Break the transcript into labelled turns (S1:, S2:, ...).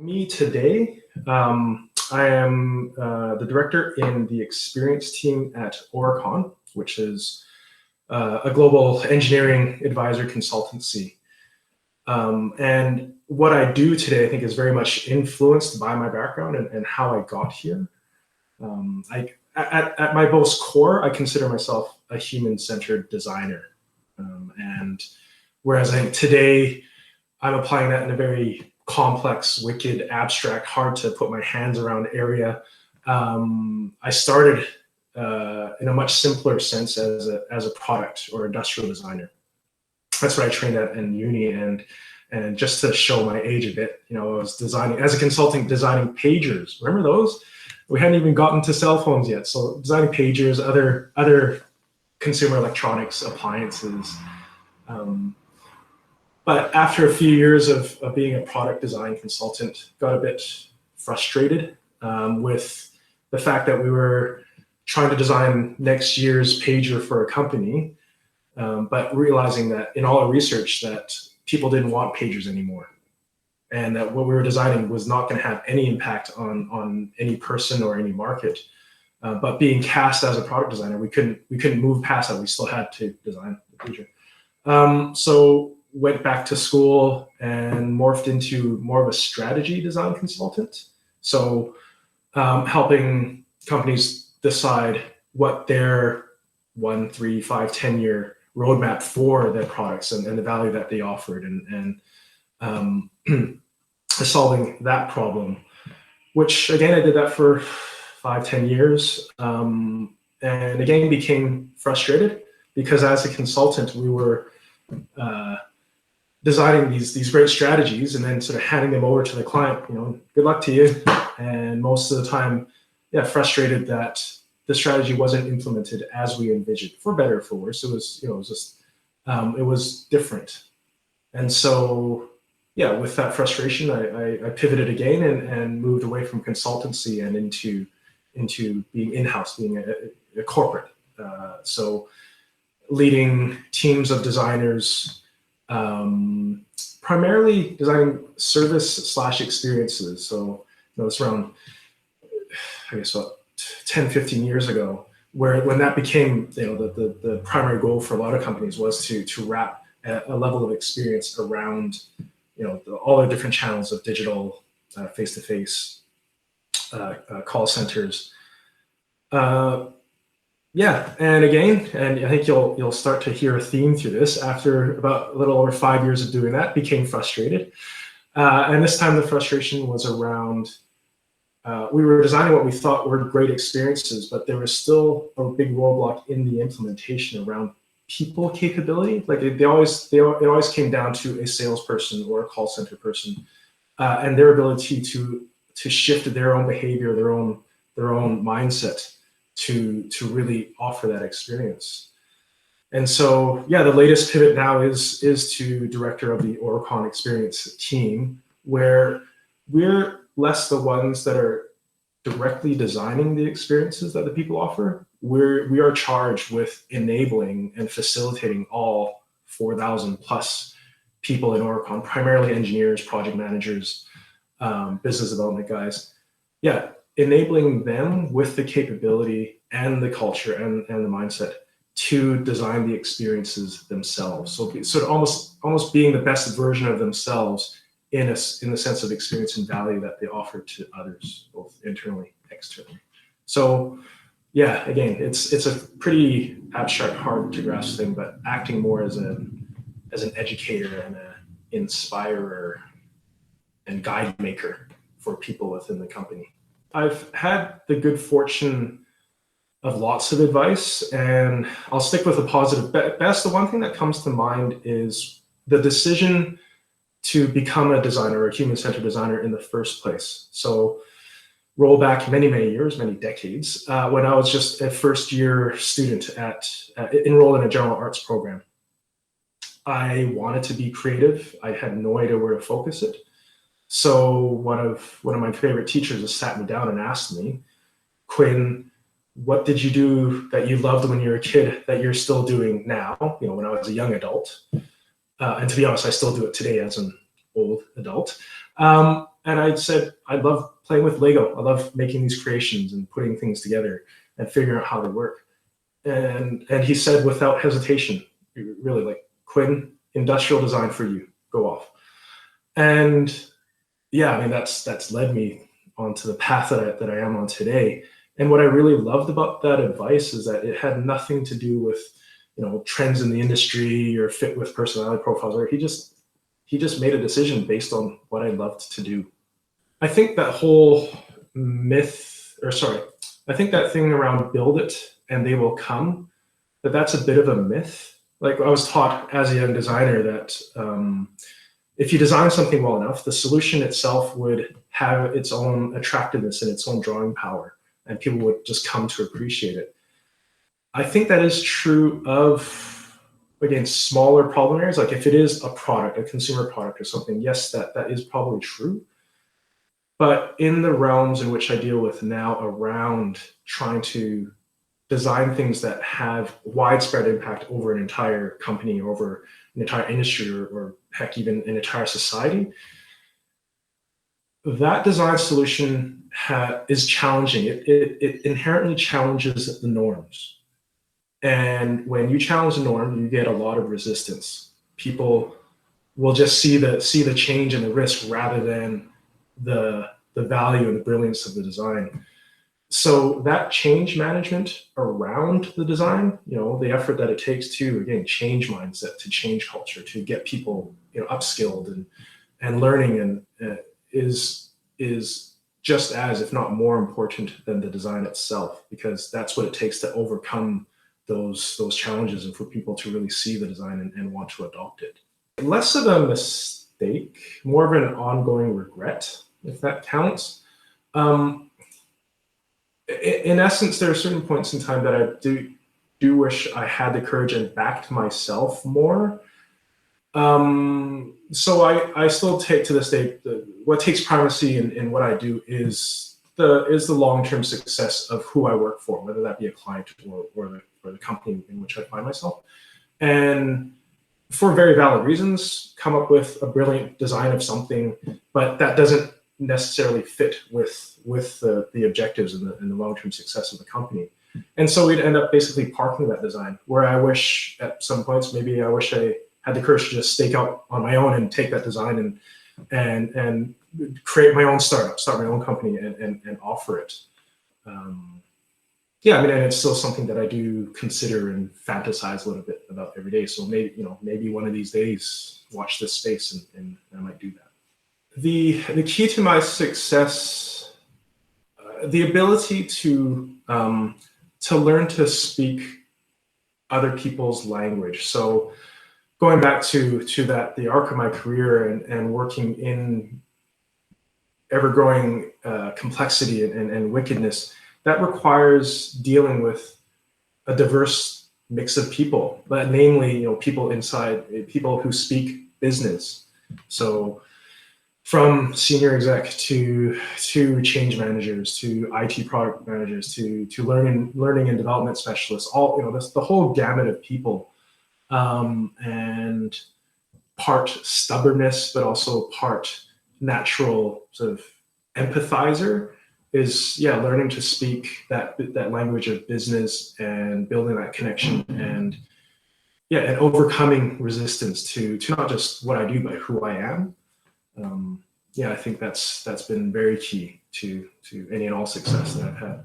S1: Me today, I am the director in the experience team at Oricon, which is a global engineering advisor consultancy. And what I do today, I think, is very much influenced by my background and how I got here. At my most core, I consider myself a human-centered designer. And whereas I think today I'm applying that in a very complex, wicked, abstract, hard to put my hands around area. I started in a much simpler sense as a product or industrial designer. That's what I trained at in uni, and just to show my age a bit, I was designing as a consultant, designing pagers. Remember those? We hadn't even gotten to cell phones yet, so designing pagers, other consumer electronics appliances. But after a few years of being a product design consultant, got a bit frustrated with the fact that we were trying to design next year's pager for a company, but realizing that in all our research that people didn't want pagers anymore, and that what we were designing was not going to have any impact on any person or any market. But being cast as a product designer, we couldn't move past that. We still had to design the pager. So went back to school and morphed into more of a strategy design consultant. So helping companies decide what their 1, 3, 5, 10-year roadmap for their products and the value that they offered, and solving that problem, which again, I did that for 5, 10 years. And again, became frustrated because as a consultant, we were designing these great strategies and then sort of handing them over to the client, good luck to you. And most of the time, frustrated that the strategy wasn't implemented as we envisioned, for better or for worse. It was, it was different. And so, with that frustration, I pivoted again and moved away from consultancy and into being in-house, being a corporate. So leading teams of designers, primarily designing service/experiences. So it's around, I guess, 10, 15 years ago, when that became the primary goal for a lot of companies was to wrap a level of experience around all the different channels of digital, face-to-face, call centers. And I think you'll start to hear a theme through this. After about a little over 5 years of doing that, became frustrated. And this time the frustration was around, we were designing what we thought were great experiences, but there was still a big roadblock in the implementation around people capability. Like it always came down to a salesperson or a call center person, and their ability to shift their own behavior, their own mindset to really offer that experience. And so, the latest pivot now is to director of the Oricon experience team, where we're less the ones that are directly designing the experiences that the people offer. We are charged with enabling and facilitating all 4,000 plus people in Oricon, primarily engineers, project managers, business development guys. Enabling them with the capability and the culture and the mindset to design the experiences themselves. So sort of almost being the best version of themselves in the sense of experience and value that they offer to others, both internally, externally. So again, it's a pretty abstract, hard to grasp thing, but acting more as an educator and an inspirer and guide maker for people within the company. I've had the good fortune of lots of advice, and I'll stick with the positive. Best, the one thing that comes to mind is the decision to become a designer, a human-centered designer in the first place. So roll back many, many years, many decades, when I was just a first-year student enrolled in a general arts program. I wanted to be creative. I had no idea where to focus it. So one of my favorite teachers just sat me down and asked me, Quinn, what did you do that you loved when you were a kid that you're still doing now, when I was a young adult? And to be honest, I still do it today as an old adult. And I said, I love playing with Lego. I love making these creations and putting things together and figuring out how they work. And he said without hesitation, really, like, Quinn, industrial design for you, go off. And yeah, I mean, that's led me onto the path that I am on today. And what I really loved about that advice is that it had nothing to do with, trends in the industry or fit with personality profiles. Or he just made a decision based on what I loved to do. I think that whole I think that thing around build it and they will come, that's a bit of a myth. Like, I was taught as a young designer that if you design something well enough, the solution itself would have its own attractiveness and its own drawing power, and people would just come to appreciate it. I think that is true of, again, smaller problem areas. Like, if it is a product, a consumer product or something, yes, that is probably true. But in the realms in which I deal with now around trying to design things that have widespread impact over an entire company, over an entire industry, or heck, even an entire society, that design solution is challenging. It inherently challenges the norms. And when you challenge the norm, you get a lot of resistance. People will just see the change and the risk rather than the value and the brilliance of the design. So that change management around the design, the effort that it takes to, again, change mindset, to change culture, to get people, upskilled and learning, and is just as, if not more important than the design itself, because that's what it takes to overcome those challenges and for people to really see the design and want to adopt it. Less of a mistake, more of an ongoing regret, if that counts. In essence, there are certain points in time that I do wish I had the courage and backed myself more. So I still take, to this day, what takes primacy in what I do is the long-term success of who I work for, whether that be a client or the company in which I find myself. And for very valid reasons, come up with a brilliant design of something, but that doesn't necessarily fit with the objectives and the long-term success of the company. And so we'd end up basically parking that design, where I wish at some points, maybe I wish I had the courage to just stake out on my own and take that design and create my own startup, start my own company and offer it. Yeah, I mean, and it's still something that I do consider and fantasize a little bit about every day. So maybe one of these days, watch this space and I might do that. The key to my success, the ability to learn to speak other people's language. So going back to the arc of my career and working in ever-growing complexity and wickedness, that requires dealing with a diverse mix of people, but namely, people who speak business. So from senior exec to change managers, to IT product managers, to learning and development specialists, all, the whole gamut of people, and part stubbornness, but also part natural sort of empathizer is, learning to speak that language of business and building that connection and overcoming resistance to not just what I do, but who I am. I think that's been very key to any and all success that I've had.